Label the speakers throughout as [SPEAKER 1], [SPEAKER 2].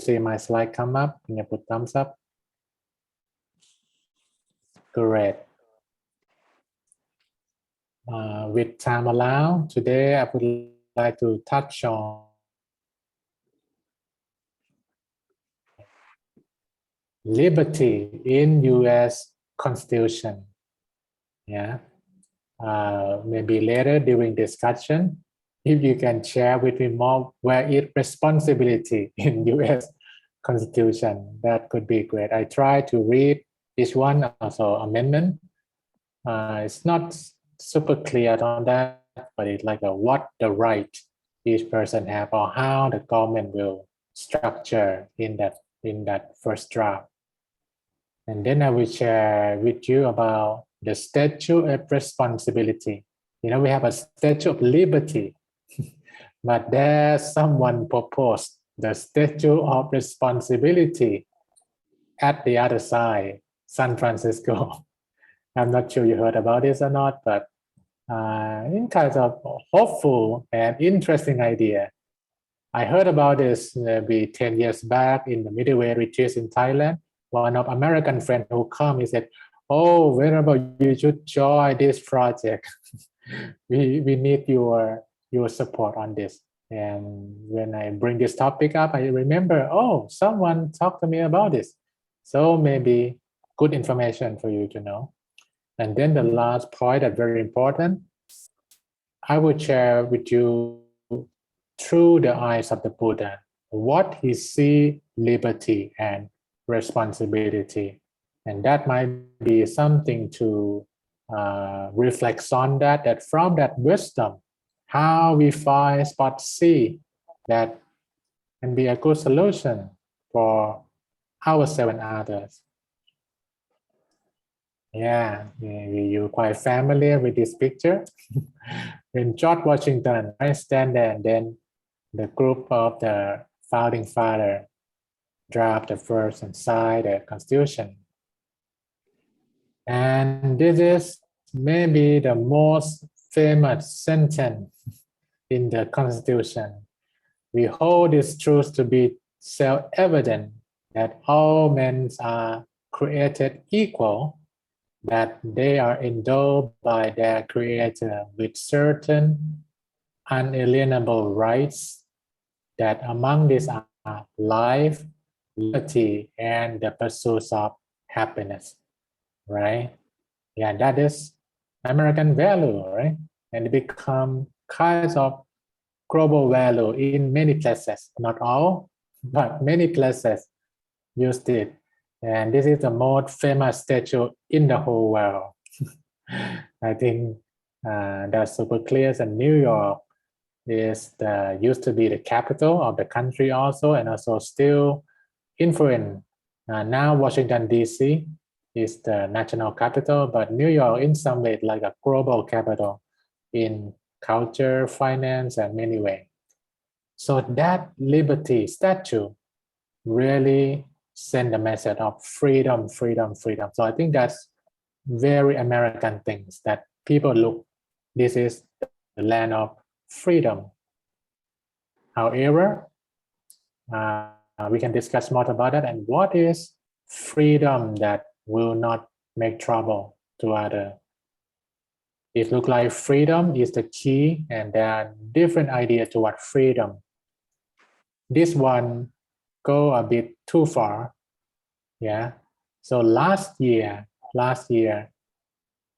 [SPEAKER 1] see my slide come up? Can you put thumbs up? Great. With time allowed, today I would like to touch on liberty in U.S. Constitution. Yeah. Maybe later during discussion, if you can share with me more where is responsibility in U.S. Constitution, that could be great. I try to read this one, also amendment. It's not super clear on that, but it's like what the right each person have or how the government will structure in that first draft. And then I will share with you about the statute of responsibility. You know, we have a statute of liberty, but there's someone proposed the statute of responsibility at the other side, San Francisco. I'm not sure you heard about this or not, but in kind of hopeful and interesting idea. I heard about this maybe 10 years back in the midway retreat in Thailand. One of American friend who come, he said, "Oh, whenever you should join this project, we need your support on this." And when I bring this topic up, I remember, oh, someone talked to me about this. So maybe good information for you to know. And then the last point that's very important, I will share with you through the eyes of the Buddha, what he see liberty and responsibility. And that might be something to reflect on that from that wisdom, how we find spot C that can be a good solution for ourselves and others. Yeah, you're quite familiar with this picture. When George Washington stand there, and then the group of the founding father draft the first and sign the Constitution. And this is maybe the most famous sentence in the Constitution. We hold this truth to be self-evident that all men are created equal, that they are endowed by their Creator with certain unalienable rights, that among these are life, liberty, and the pursuit of happiness, right? Yeah, that is American value, right? And it become kinds of global value in many places, not all, but many places used it. And this is the most famous statue in the whole world. I think that's super clear. And New York used to be the capital of the country also, and also still influence. Now Washington DC is the national capital, but New York in some way like a global capital in culture, finance, and many ways. So that liberty statue really send a message of freedom, freedom, freedom. So I think that's very American things that people look, this is the land of freedom. However, we can discuss more about that and what is freedom that will not make trouble to others. It looks like freedom is the key, and there are different ideas to what freedom. This one go a bit too far. Yeah. So last year,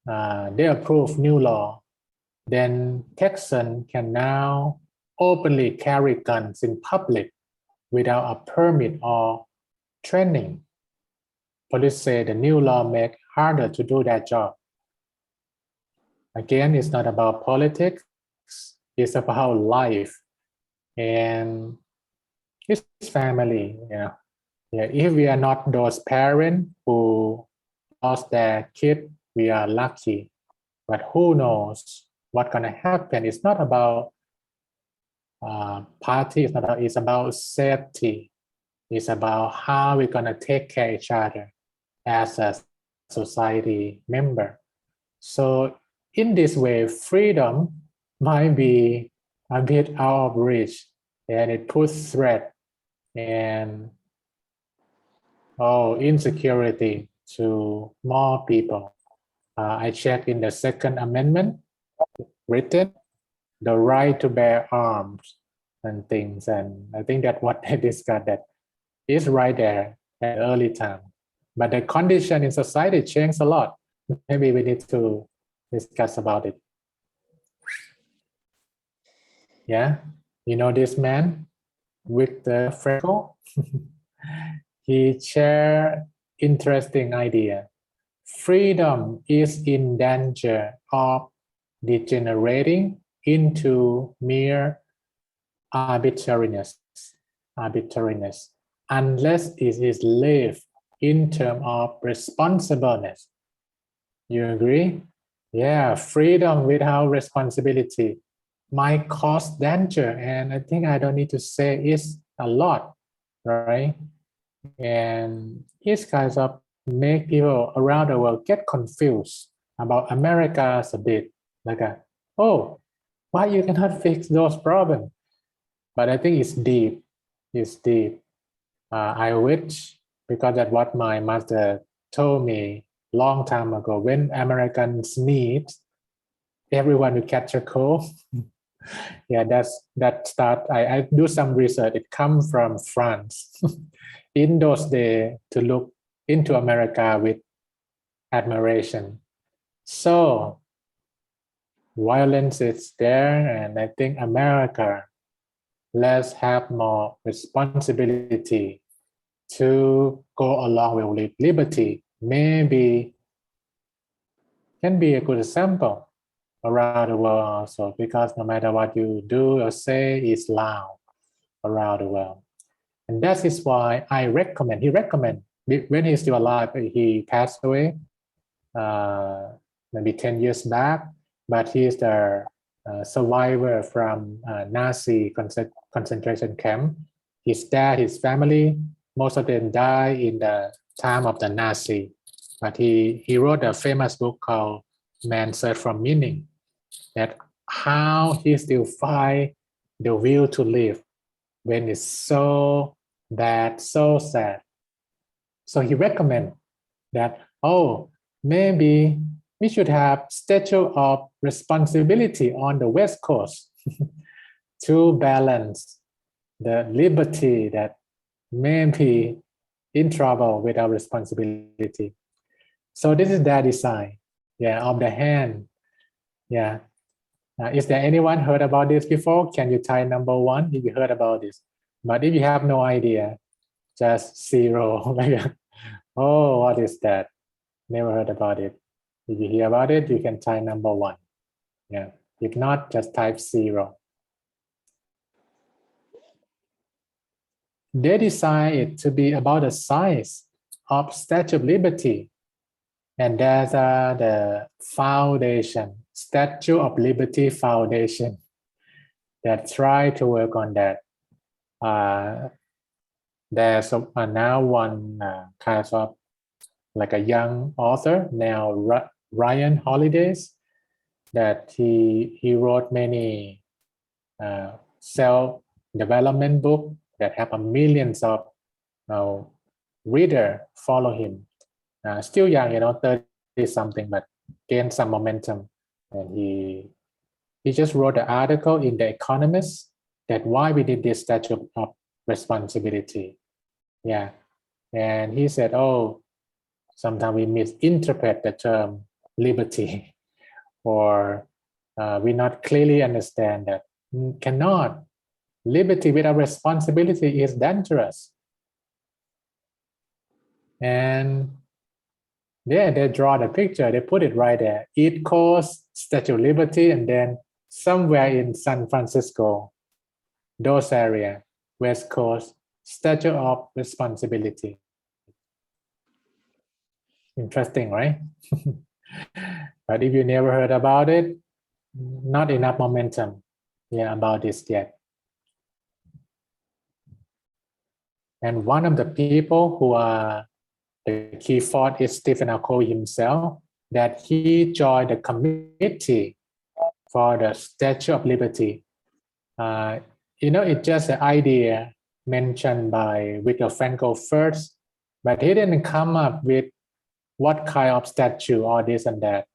[SPEAKER 1] they approved new law. Then Texans can now openly carry guns in public without a permit or training. Police say the new law make harder to do that job. Again, it's not about politics, it's about life and it's family. Yeah. If we are not those parents who lost their kid, we are lucky. But who knows what's gonna happen? It's not about party, it's about safety. It's about how we're gonna take care of each other as a society member. So in this way, freedom might be a bit out of reach, and it puts threat and insecurity to more people. I checked in the Second Amendment, written the right to bear arms and things, and I think that what they discussed that is right there at early time. But the condition in society changed a lot. Maybe we need to discuss about it. Yeah, you know this man with the freckle? He shared interesting idea. Freedom is in danger of degenerating into mere arbitrariness, unless it is lived in terms of responsibleness. You agree? Yeah, freedom without responsibility might cause danger, and I think I don't need to say it's a lot, right? And it's kind of make people around the world get confused about America a bit, like oh, why you cannot fix those problems? But I think it's deep. It's deep. I wish, because that's what my master told me long time ago. When Americans need everyone to catch a cold, yeah, that start. I do some research. It comes from France. In those days, to look into America with admiration. So violence is there, and I think America, let's have more responsibility to go along with liberty. Maybe can be a good example around the world also, because no matter what you do or say, it's loud around the world. And that is why he recommend, when he's still alive, he passed away maybe 10 years back, but he is the survivor from Nazi concentration camp. His dad, his family, most of them died in the time of the Nazi. But he wrote a famous book called Man's Search for Meaning, that how he still find the will to live when it's so bad, so sad. So he recommend that, maybe we should have statue of responsibility on the West Coast to balance the liberty that may be in trouble with our responsibility. So this is their design, of the hand. Yeah. Is there anyone heard about this before? Can you type number 1 if you heard about this? But if you have no idea, just 0. Oh, what is that? Never heard about it. If you hear about it, you can type number 1. Yeah. If not, just type 0. They design it to be about the size of Statue of Liberty. And there's the foundation, Statue of Liberty Foundation, that try to work on that. There's now one kind of like a young author now, Ryan Holidays, that he wrote many self-development books that have millions of reader follow him. Still young, 30 something, but gained some momentum. And he just wrote an article in The Economist that why we did this statue of responsibility. Yeah. And he said, sometimes we misinterpret the term liberty, or we not clearly understand that cannot. Liberty without responsibility is dangerous. And they draw the picture, they put it right there. East Coast, Statue of Liberty, and then somewhere in San Francisco, those area, West Coast, Statue of Responsibility. Interesting, right? But if you never heard about it, not enough momentum about this yet. And one of the people who are the key thought is Stephen Covey himself, that he joined the committee for the Statue of Liberty. It's just an idea mentioned by Viktor Frankl first, but he didn't come up with what kind of statue or this and that.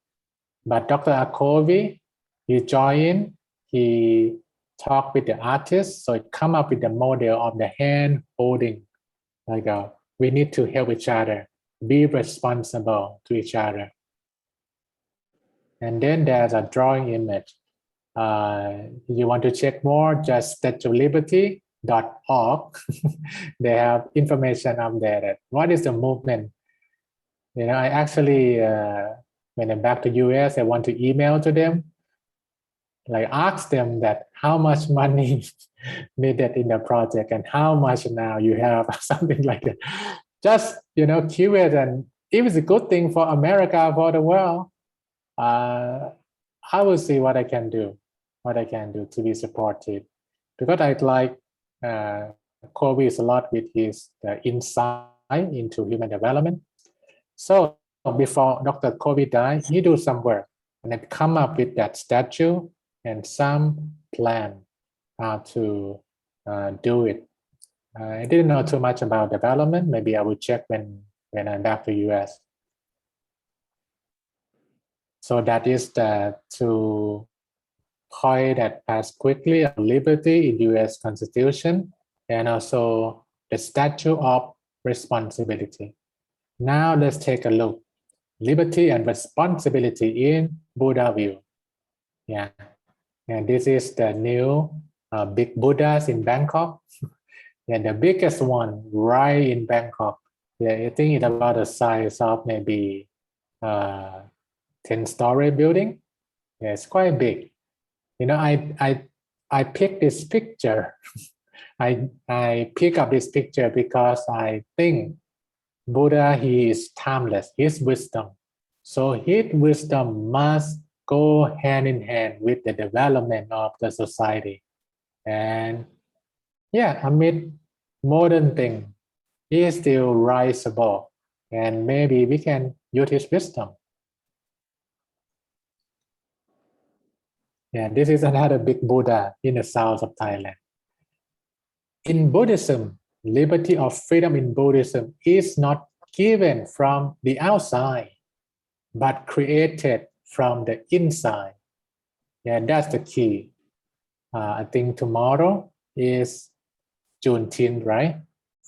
[SPEAKER 1] But Dr. Akovi, he joined, he talked with the artist, so it come up with the model of the hand holding, like we need to help each other, be responsible to each other. And then there's a drawing image. You want to check more, just statueliberty.org. They have information up there that what is the movement. I actually, when I'm back to US, I want to email to them, like ask them that how much money needed in the project and how much now you have, something like that. Just, curious, and if it's a good thing for America, for the world, I will see what I can do to be supportive, because I like Kobe a lot with his insight into human development. So before Dr. Kobe died, he do some work and then come up with that statue and some plan how to do it. I didn't know too much about development. Maybe I will check when I'm back to US. So that is the two point that pass quickly on liberty in US Constitution, and also the statute of responsibility. Now let's take a look. Liberty and responsibility in Buddha view. Yeah, and this is the new big Buddhas in Bangkok. And the biggest one right in Bangkok. Yeah, I think it's about the size of maybe 10-story building. Yeah, it's quite big. I picked this picture. I pick up this picture because I think Buddha, he is timeless, his wisdom. So his wisdom must go hand in hand with the development of the society. And yeah, amid modern things, he is still rise above. And maybe we can use his wisdom. Yeah, this is another big Buddha in the south of Thailand. In Buddhism, liberty or freedom in Buddhism is not given from the outside, but created from the inside. Yeah, that's the key. I think tomorrow is Juneteenth, right?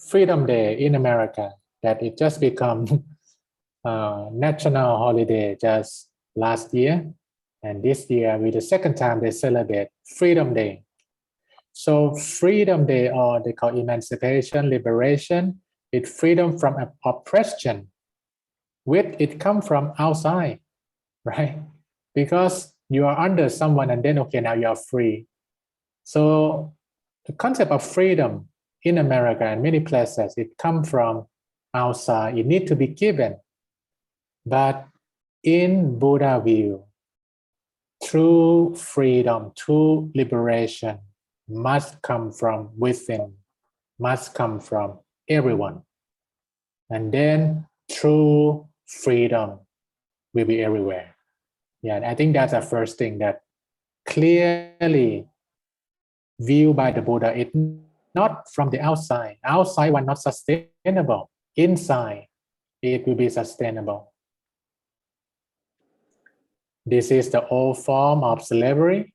[SPEAKER 1] Freedom Day in America, that it just become national holiday just last year. And this year, with the second time they celebrate Freedom Day. So Freedom Day, or they call emancipation, liberation, it's freedom from oppression, which it come from outside, right? Because you are under someone and then, okay, now you are free. So the concept of freedom in America and many places, it come from outside. It need to be given. But in Buddha view, true freedom, true liberation must come from within, must come from everyone. And then true freedom will be everywhere. Yeah, and I think that's the first thing that clearly viewed by the Buddha. It's not from the outside. Outside was not sustainable. Inside, it will be sustainable. This is the old form of slavery.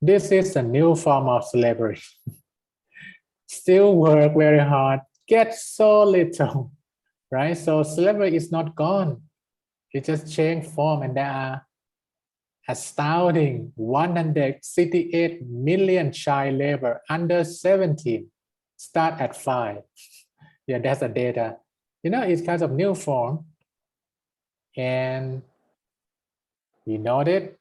[SPEAKER 1] This is a new form of slavery. Still work very hard, get so little, right? So slavery is not gone. It just changed form, and there are astounding 168 million child labor under 17, start at 5. Yeah, that's the data. It's kind of new form. And we noted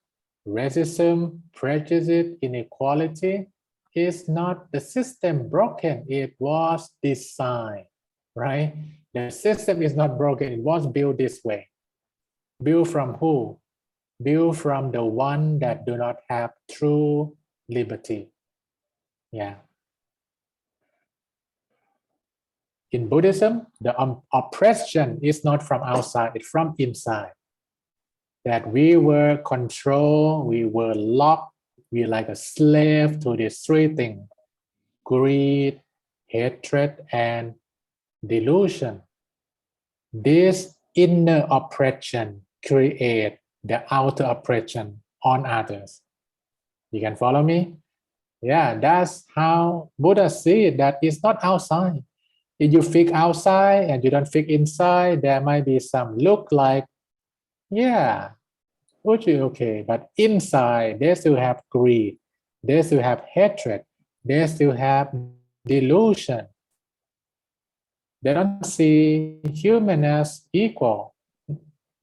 [SPEAKER 1] racism, prejudice, inequality is not the system broken. It was designed, right? The system is not broken. It was built this way. Built from who? Built from the one that do not have true liberty. Yeah. In Buddhism, the oppression is not from outside, it's from inside. That we were controlled, we were locked, we like a slave to these three things: greed, hatred, and delusion. This inner oppression creates the outer oppression on others. You can follow me? Yeah, that's how Buddha see it, that it's not outside. If you fix outside and you don't fix inside, there might be some look like, yeah, okay, but inside they still have greed, they still have hatred, they still have delusion. They don't see human as equal.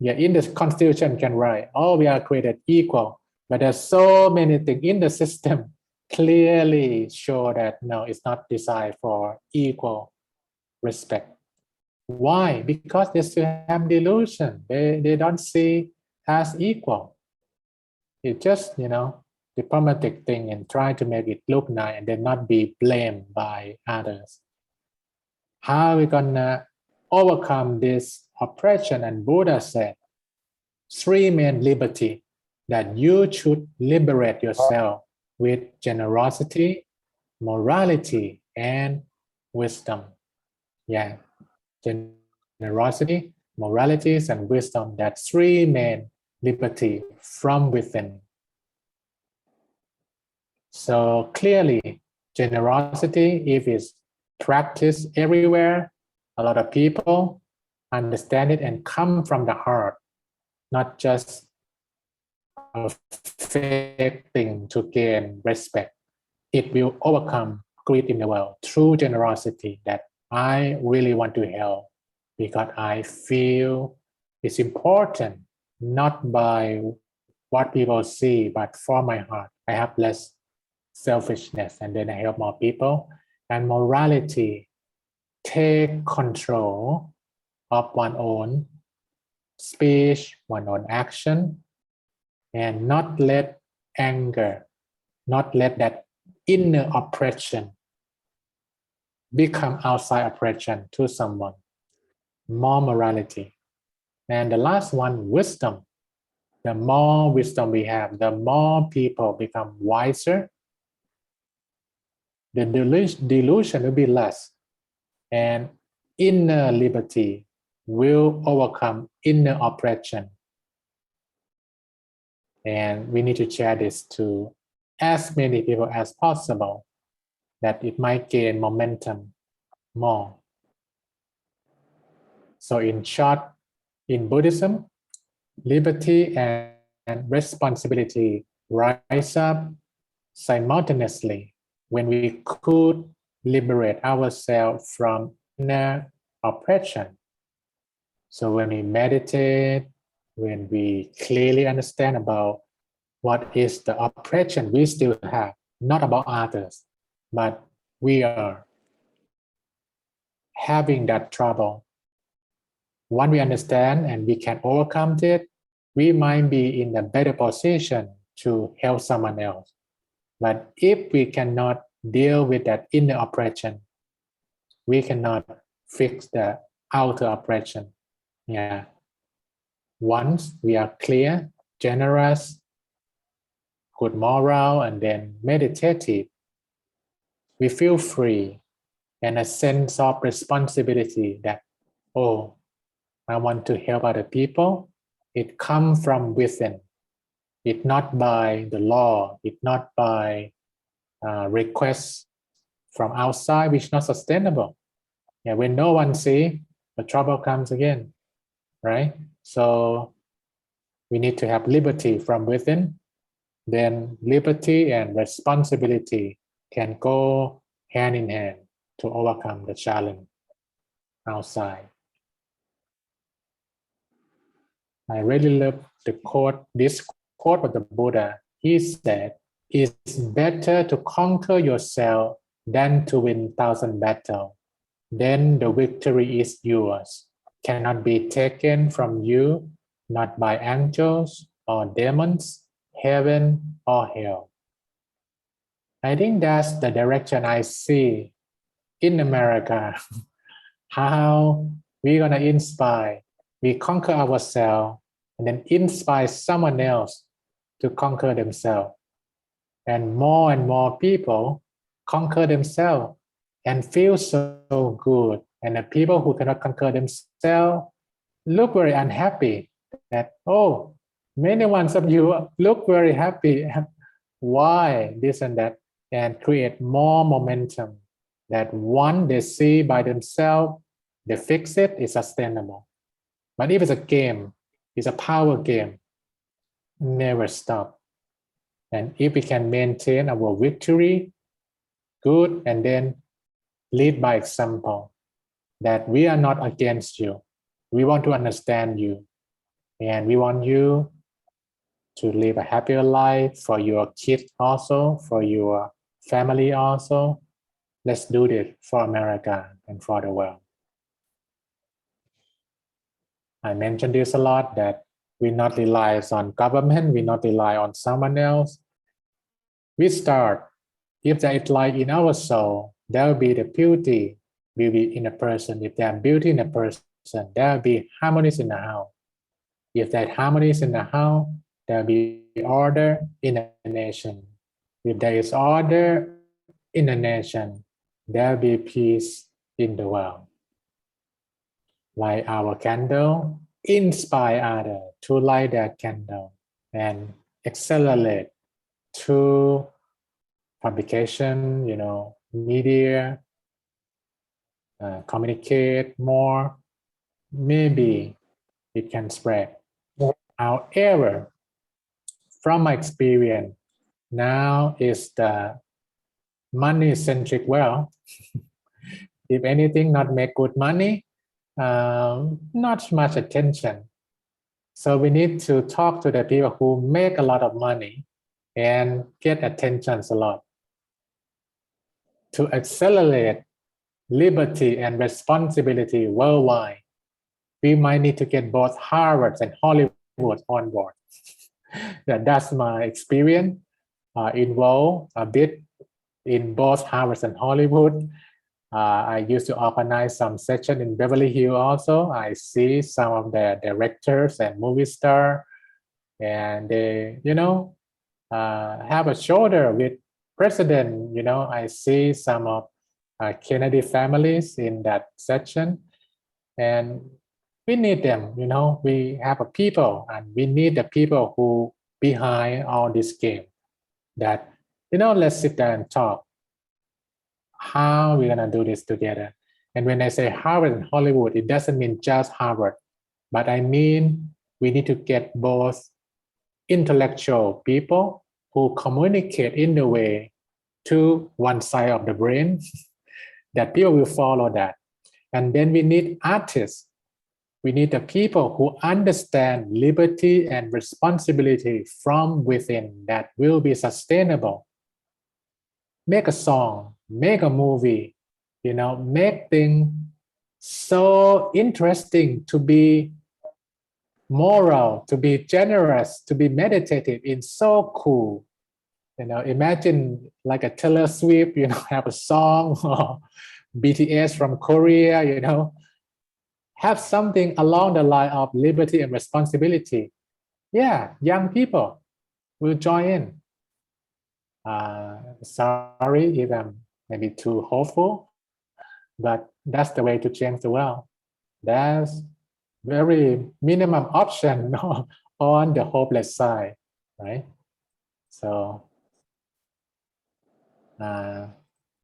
[SPEAKER 1] Yeah, in the constitution can write, oh, we are created equal, but there's so many things in the system clearly show that no, it's not designed for equal respect. Why? Because they still have delusion. They don't see as equal. It's just, diplomatic thing and try to make it look nice and then not be blamed by others. How are we gonna overcome this oppression? And Buddha said, three main liberty that you should liberate yourself with generosity, morality, and wisdom. Yeah, generosity, moralities, and wisdom, that three main liberty from within. So clearly, generosity, if it's practiced everywhere, a lot of people understand it and come from the heart, not just a fake thing to gain respect. It will overcome greed in the world through generosity, that I really want to help because I feel it's important, not by what people see, but for my heart. I have less selfishness and then I help more people. And morality, take control of one's own speech, one's own action, and not let anger, not let that inner oppression become outside oppression to someone. More morality. And the last one, wisdom. The more wisdom we have, the more people become wiser. The delusion will be less. And inner liberty will overcome inner oppression. And we need to share this to as many people as possible, that it might gain momentum more. So in short, in Buddhism, liberty and responsibility rise up simultaneously when we could liberate ourselves from inner oppression. So when we meditate, when we clearly understand about what is the oppression we still have, not about others, but we are having that trouble. Once we understand and we can overcome it, we might be in a better position to help someone else. But if we cannot deal with that inner oppression, we cannot fix the outer oppression. Yeah. Once we are clear, generous, good moral, and then meditative, we feel free and a sense of responsibility that, oh, I want to help other people. It comes from within. It's not by the law. It's not by requests from outside, which is not sustainable. Yeah, when no one sees, the trouble comes again, right? So we need to have liberty from within. Then liberty and responsibility can go hand in hand to overcome the challenge outside. I really love this quote of the Buddha. He said, it's better to conquer yourself than to win 1,000 battles. Then the victory is yours, cannot be taken from you, not by angels or demons, heaven or hell. I think that's the direction I see in America. How we're gonna inspire. We conquer ourselves and then inspire someone else to conquer themselves. And more people conquer themselves and feel so good. And the people who cannot conquer themselves look very unhappy that, oh, many ones of you look very happy. Why this and that? And create more momentum that one they see by themselves, they fix it, is sustainable. But if it's a game, it's a power game, never stop. And if we can maintain our victory, good, and then lead by example, that we are not against you. We want to understand you. And we want you to live a happier life for your kids also, for your family also. Let's do this for America and for the world. I mentioned this a lot, that we not rely on government, we not rely on someone else. We start, if there is light in our soul, there will be the beauty will be in a person. If there is beauty in a person, there will be harmonies in the house. If there is harmonies in the house, there will be order in a nation. If there is order in a nation, there will be peace in the world. Light our candle, inspire others to light their candle, and accelerate to publication, media, communicate more. Maybe it can spread. However, from my experience, now is the money-centric world. If anything not make good money, not much attention. So we need to talk to the people who make a lot of money and get attention a lot. To accelerate liberty and responsibility worldwide, we might need to get both Harvard and Hollywood on board. That's my experience. Involved a bit in both Harvard and Hollywood. I used to organize some session in Beverly Hills also. I see some of the directors and movie stars, and they, have a shoulder with president. I see some of Kennedy families in that section, and we need them. We have a people, and we need the people who behind all this game. That let's sit down and talk. How we're gonna do this together? And when I say Harvard and Hollywood, it doesn't mean just Harvard, but I mean we need to get both intellectual people who communicate in the way to one side of the brain that people will follow that. And then we need artists. We need the people who understand liberty and responsibility from within that will be sustainable. Make a song, make a movie, make things so interesting to be moral, to be generous, to be meditative. It's so cool. Imagine like a Taylor Swift, have a song, or BTS from Korea, have something along the line of liberty and responsibility. Yeah, young people will join in. Sorry if I'm maybe too hopeful, but that's the way to change the world. That's very minimum option on the hopeless side, right? So